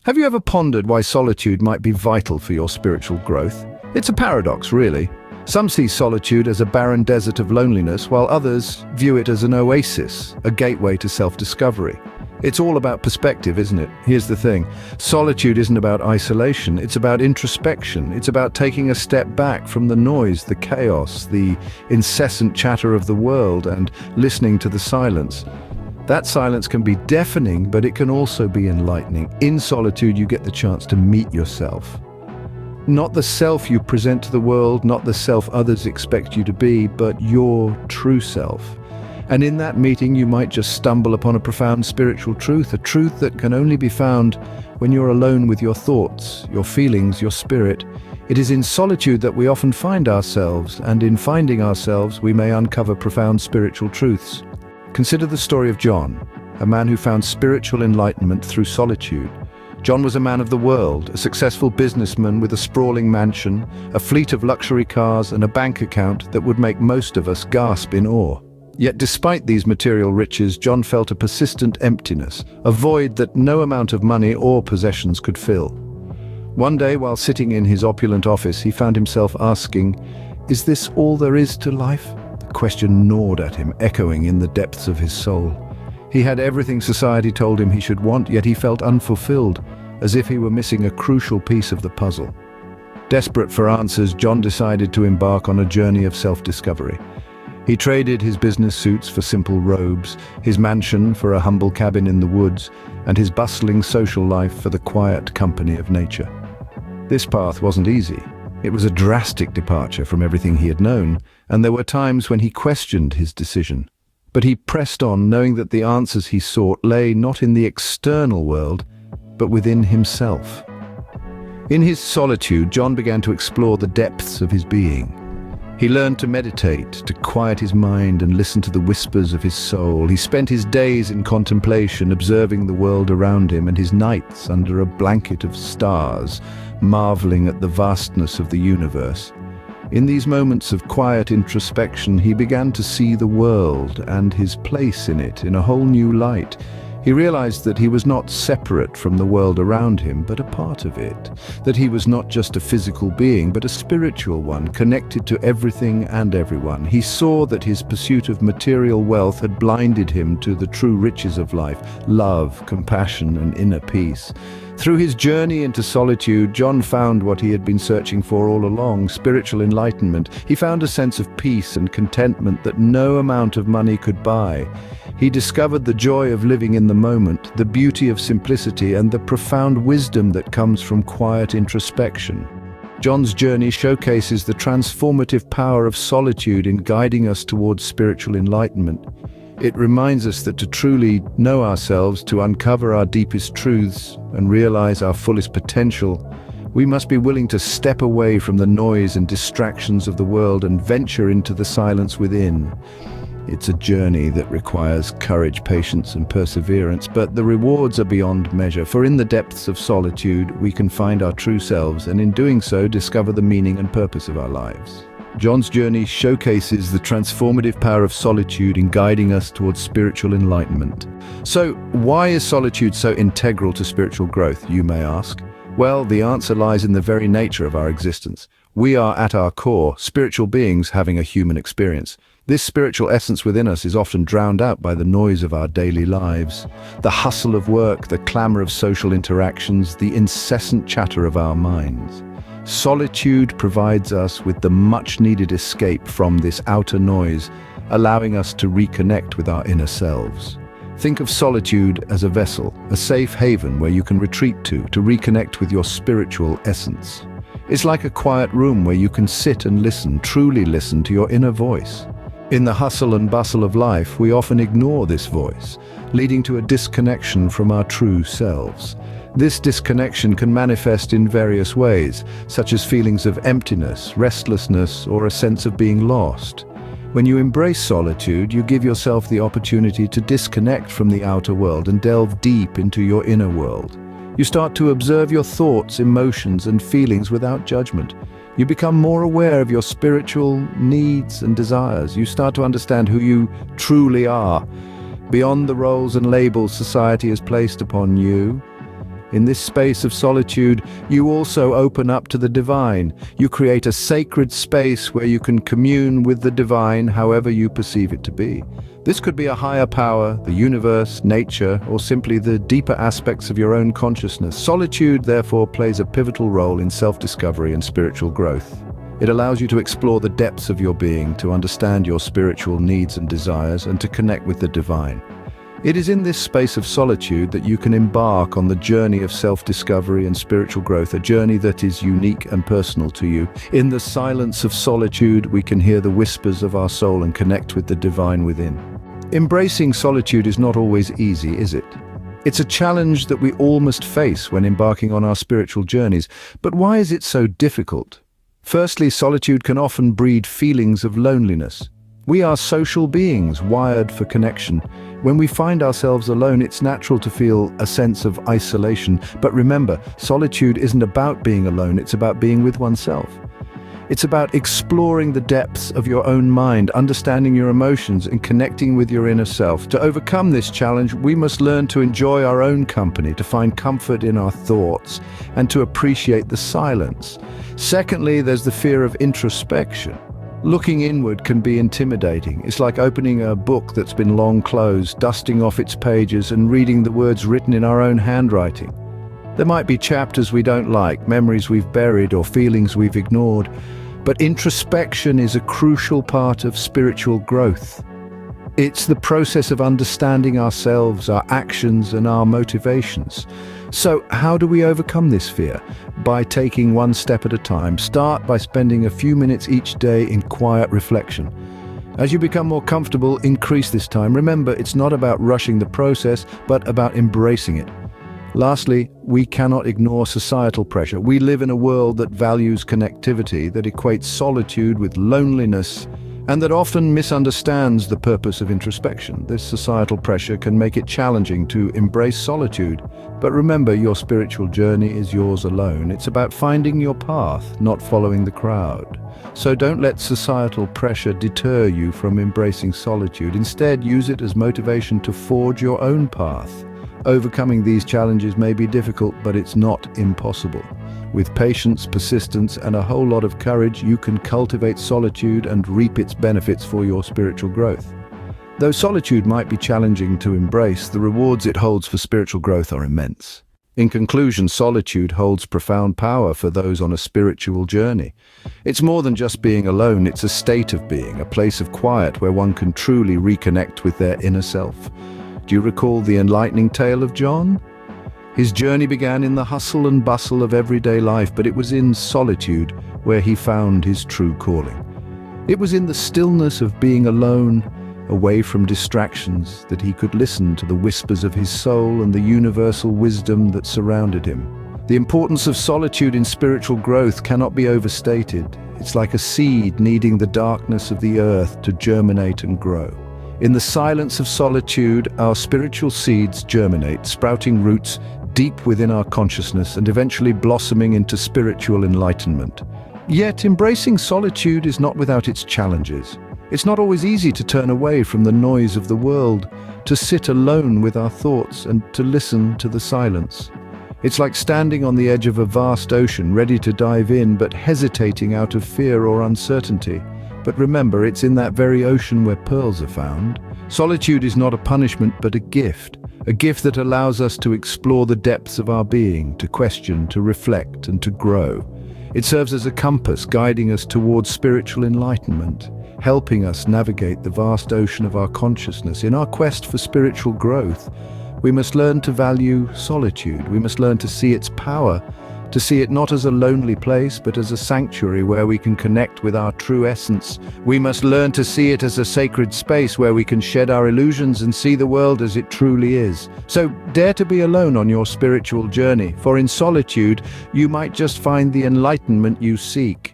Have you ever pondered why solitude might be vital for your spiritual growth? It's a paradox, really. Some see solitude as a barren desert of loneliness, while others view it as an oasis, a gateway to self-discovery. It's all about perspective, isn't it? Here's the thing. Solitude isn't about isolation, it's about introspection. It's about taking a step back from the noise, the chaos, the incessant chatter of the world, and listening to the silence. That silence can be deafening, but it can also be enlightening. In solitude, you get the chance to meet yourself. Not the self you present to the world, not the self others expect you to be, but your true self. And in that meeting, you might just stumble upon a profound spiritual truth, a truth that can only be found when you're alone with your thoughts, your feelings, your spirit. It is in solitude that we often find ourselves, and in finding ourselves, we may uncover profound spiritual truths. Consider the story of John, a man who found spiritual enlightenment through solitude. John was a man of the world, a successful businessman with a sprawling mansion, a fleet of luxury cars, and a bank account that would make most of us gasp in awe. Yet despite these material riches, John felt a persistent emptiness, a void that no amount of money or possessions could fill. One day, while sitting in his opulent office, he found himself asking, "Is this all there is to life?" The question gnawed at him, echoing in the depths of his soul. He had everything society told him he should want, yet he felt unfulfilled, as if he were missing a crucial piece of the puzzle. Desperate for answers, John decided to embark on a journey of self-discovery. He traded his business suits for simple robes, his mansion for a humble cabin in the woods, and his bustling social life for the quiet company of nature. This path wasn't easy. It was a drastic departure from everything he had known, and there were times when he questioned his decision. But he pressed on, knowing that the answers he sought lay not in the external world, but within himself. In his solitude, John began to explore the depths of his being. He learned to meditate, to quiet his mind and listen to the whispers of his soul. He spent his days in contemplation, observing the world around him, and his nights under a blanket of stars, marveling at the vastness of the universe. In these moments of quiet introspection, he began to see the world and his place in it in a whole new light. He realized that he was not separate from the world around him, but a part of it. That he was not just a physical being, but a spiritual one, connected to everything and everyone. He saw that his pursuit of material wealth had blinded him to the true riches of life: love, compassion, and inner peace. Through his journey into solitude, John found what he had been searching for all along: spiritual enlightenment. He found a sense of peace and contentment that no amount of money could buy. He discovered the joy of living in the moment, the beauty of simplicity, and the profound wisdom that comes from quiet introspection. John's journey showcases the transformative power of solitude in guiding us towards spiritual enlightenment. It reminds us that to truly know ourselves, to uncover our deepest truths, and realize our fullest potential, we must be willing to step away from the noise and distractions of the world and venture into the silence within. It's a journey that requires courage, patience, and perseverance, but the rewards are beyond measure, for in the depths of solitude, we can find our true selves, and in doing so, discover the meaning and purpose of our lives. John's journey showcases the transformative power of solitude in guiding us towards spiritual enlightenment. So, why is solitude so integral to spiritual growth, you may ask? Well, the answer lies in the very nature of our existence. We are, at our core, spiritual beings having a human experience. This spiritual essence within us is often drowned out by the noise of our daily lives. The hustle of work, the clamor of social interactions, the incessant chatter of our minds. Solitude provides us with the much-needed escape from this outer noise, allowing us to reconnect with our inner selves. Think of solitude as a vessel, a safe haven where you can retreat to reconnect with your spiritual essence. It's like a quiet room where you can sit and listen, truly listen to your inner voice. In the hustle and bustle of life, we often ignore this voice, leading to a disconnection from our true selves. This disconnection can manifest in various ways, such as feelings of emptiness, restlessness, or a sense of being lost. When you embrace solitude, you give yourself the opportunity to disconnect from the outer world and delve deep into your inner world. You start to observe your thoughts, emotions, and feelings without judgment. You become more aware of your spiritual needs and desires. You start to understand who you truly are, beyond the roles and labels society has placed upon you. In this space of solitude, you also open up to the divine. You create a sacred space where you can commune with the divine however you perceive it to be. This could be a higher power, the universe, nature, or simply the deeper aspects of your own consciousness. Solitude, therefore, plays a pivotal role in self-discovery and spiritual growth. It allows you to explore the depths of your being, to understand your spiritual needs and desires, and to connect with the divine. It is in this space of solitude that you can embark on the journey of self-discovery and spiritual growth, a journey that is unique and personal to you. In the silence of solitude, we can hear the whispers of our soul and connect with the divine within. Embracing solitude is not always easy, is it? It's a challenge that we all must face when embarking on our spiritual journeys. But why is it so difficult? Firstly, solitude can often breed feelings of loneliness. We are social beings, wired for connection. When we find ourselves alone, it's natural to feel a sense of isolation. But remember, solitude isn't about being alone, it's about being with oneself. It's about exploring the depths of your own mind, understanding your emotions, and connecting with your inner self. To overcome this challenge, we must learn to enjoy our own company, to find comfort in our thoughts, and to appreciate the silence. Secondly, there's the fear of introspection. Looking inward can be intimidating. It's like opening a book that's been long closed, dusting off its pages, and reading the words written in our own handwriting. There might be chapters we don't like, memories we've buried, or feelings we've ignored. But introspection is a crucial part of spiritual growth. It's the process of understanding ourselves, our actions, and our motivations. So, how do we overcome this fear? By taking one step at a time. Start by spending a few minutes each day in quiet reflection. As you become more comfortable, increase this time. Remember, it's not about rushing the process, but about embracing it. Lastly, we cannot ignore societal pressure. We live in a world that values connectivity, that equates solitude with loneliness, and that often misunderstands the purpose of introspection. This societal pressure can make it challenging to embrace solitude. But remember, your spiritual journey is yours alone. It's about finding your path, not following the crowd. So don't let societal pressure deter you from embracing solitude. Instead, use it as motivation to forge your own path. Overcoming these challenges may be difficult, but it's not impossible. With patience, persistence, and a whole lot of courage, you can cultivate solitude and reap its benefits for your spiritual growth. Though solitude might be challenging to embrace, the rewards it holds for spiritual growth are immense. In conclusion, solitude holds profound power for those on a spiritual journey. It's more than just being alone, it's a state of being, a place of quiet where one can truly reconnect with their inner self. Do you recall the enlightening tale of John? His journey began in the hustle and bustle of everyday life, but it was in solitude where he found his true calling. It was in the stillness of being alone, away from distractions, that he could listen to the whispers of his soul and the universal wisdom that surrounded him. The importance of solitude in spiritual growth cannot be overstated. It's like a seed needing the darkness of the earth to germinate and grow. In the silence of solitude, our spiritual seeds germinate, sprouting roots deep within our consciousness and eventually blossoming into spiritual enlightenment. Yet, embracing solitude is not without its challenges. It's not always easy to turn away from the noise of the world, to sit alone with our thoughts and to listen to the silence. It's like standing on the edge of a vast ocean, ready to dive in, but hesitating out of fear or uncertainty. But remember, it's in that very ocean where pearls are found. Solitude is not a punishment, but a gift that allows us to explore the depths of our being, to question, to reflect, and to grow. It serves as a compass, guiding us towards spiritual enlightenment, helping us navigate the vast ocean of our consciousness. In our quest for spiritual growth, we must learn to value solitude. We must learn to see its power, to see it not as a lonely place, but as a sanctuary where we can connect with our true essence. We must learn to see it as a sacred space where we can shed our illusions and see the world as it truly is. So dare to be alone on your spiritual journey, for in solitude, you might just find the enlightenment you seek.